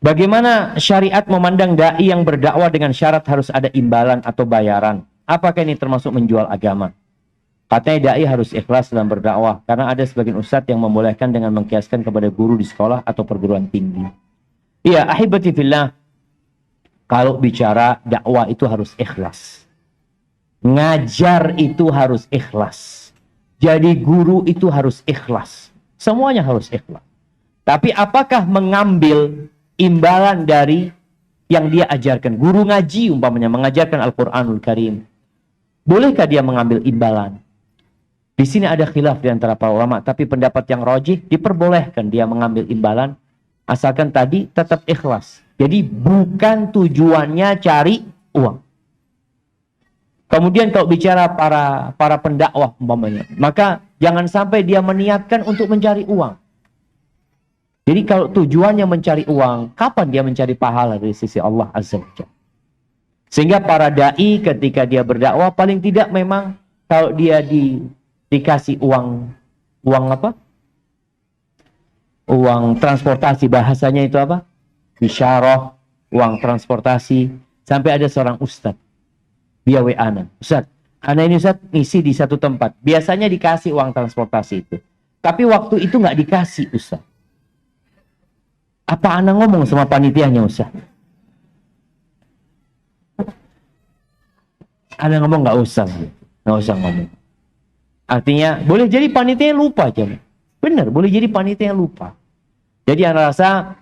Bagaimana syariat memandang dai yang berdakwah dengan syarat harus ada imbalan atau bayaran? Apakah ini termasuk menjual agama? Katanya dai harus ikhlas dalam berdakwah karena ada sebagian ustadz yang membolehkan dengan mengkiaskan kepada guru di sekolah atau perguruan tinggi. Iya, ahibati fillah, kalau bicara dakwah itu harus ikhlas. Ngajar itu harus ikhlas. Jadi guru itu harus ikhlas. Semuanya harus ikhlas. Tapi apakah mengambil imbalan dari yang dia ajarkan? Guru ngaji umpamanya mengajarkan Al-Quranul Karim. Bolehkah dia mengambil imbalan? Di sini ada khilaf di antara para ulama, tapi pendapat yang rajih diperbolehkan dia mengambil imbalan asalkan tadi tetap ikhlas. Jadi bukan tujuannya cari uang. Kemudian kalau bicara para pendakwah umpamanya, maka jangan sampai dia meniatkan untuk mencari uang. Jadi kalau tujuannya mencari uang, kapan dia mencari pahala dari sisi Allah Azza wa Jalla? Sehingga para dai ketika dia berdakwah paling tidak memang kalau dia dikasih uang apa? Uang transportasi, bahasanya itu apa? Bisyarah, uang transportasi. Sampai ada seorang ustadz, dia WA-na, Ustadz, ana ini Ustadz ngisi di satu tempat. Biasanya dikasih uang transportasi itu. Tapi waktu itu nggak dikasih Ustadz. Apa ana ngomong sama panitianya Ustadz? Ana ngomong nggak usah ngomong. Artinya boleh jadi panitia lupa aja. Benar, boleh jadi panitia lupa. Jadi ana rasa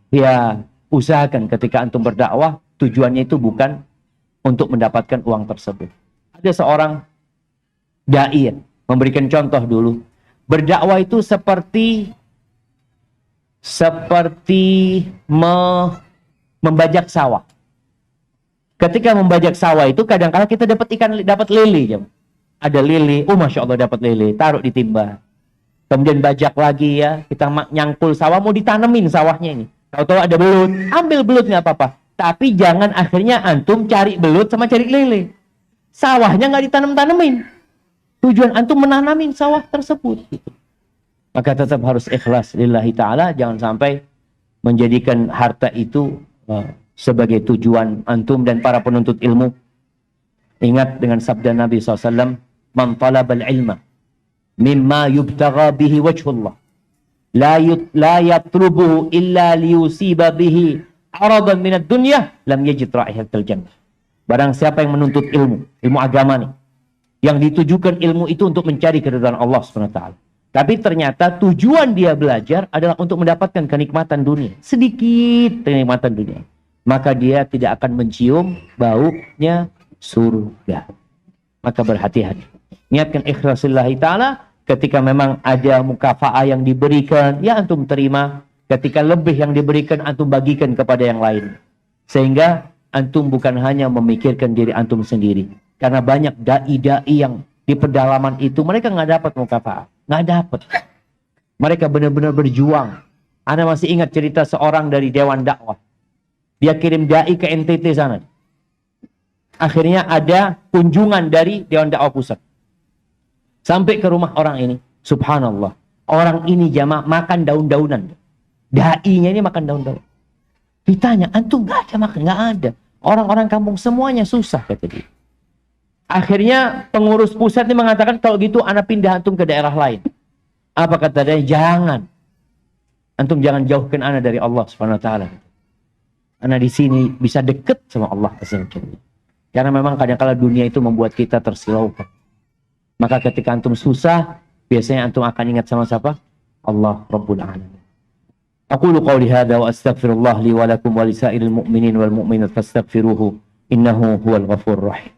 ya usahakan ketika antum berdakwah tujuannya itu bukan untuk mendapatkan uang tersebut. Ada seorang dai memberikan contoh dulu. Berdakwah itu seperti membajak sawah. Ketika membajak sawah itu kadang-kadang kita dapat lele. Ada lele, masya Allah dapat lele, taruh di timba. Kemudian bajak lagi ya, kita nyangkul sawah, mau ditanemin sawahnya ini. Tahu-tahu ada belut, ambil belut nggak apa-apa. Tapi jangan akhirnya antum cari belut sama cari lele. Sawahnya nggak ditanam-tanemin. Tujuan antum menanamin sawah tersebut. Gitu. Maka tetap harus ikhlas lillahi ta'ala. Jangan sampai menjadikan harta itu sebagai tujuan antum dan para penuntut ilmu. Ingat dengan sabda Nabi SAW, Man talabal ilma mimma yubtagha bihi wajhullah la yatlubuhu illa liyusiba bihi aradan minad dunya lam yajid ra'ihatal jannah. Barang siapa yang menuntut ilmu agama nih, yang ditujukan ilmu itu untuk mencari keridhaan Allah SWT. Tapi ternyata tujuan dia belajar adalah untuk mendapatkan kenikmatan dunia. Sedikit kenikmatan dunia. Maka dia tidak akan mencium baunya surga. Maka berhati-hati. Niatkan ikhlas lillahi ta'ala. Ketika memang ada mukafa'ah yang diberikan, ya antum terima. Ketika lebih yang diberikan, antum bagikan kepada yang lain. Sehingga antum bukan hanya memikirkan diri antum sendiri. Karena banyak da'i-da'i yang di pedalaman itu, mereka nggak dapat mukafa'ah. Nggak dapat. Mereka benar-benar berjuang. Anda masih ingat cerita seorang dari Dewan Dakwah. Dia kirim da'i ke NTT sana. Akhirnya ada kunjungan dari Dewan Dakwah Pusat. Sampai ke rumah orang ini. Subhanallah. Orang ini jamaah makan daun-daunan. Da'inya ini makan daun-daunan. Ditanya, antum nggak ada makan? Nggak ada. Orang-orang kampung semuanya susah, kata dia. Akhirnya pengurus pusat ini mengatakan, kalau gitu anak pindah antum ke daerah lain. Apa kata dia? Jangan. Antum jangan jauhkan anak dari Allah Subhanahu wa taala. Anak di sini bisa deket sama Allah Azza wa Jalla. Karena memang kadang-kala dunia itu membuat kita tersilaukan. Maka ketika antum susah, biasanya antum akan ingat sama siapa? Allah Rabbul Alamin. Aqulu qawli hadza wa astaghfirullah li wa lakum wa lisairil mu'minin wal mu'minat fastaghfiruhu innahu huwal ghafurur rahim.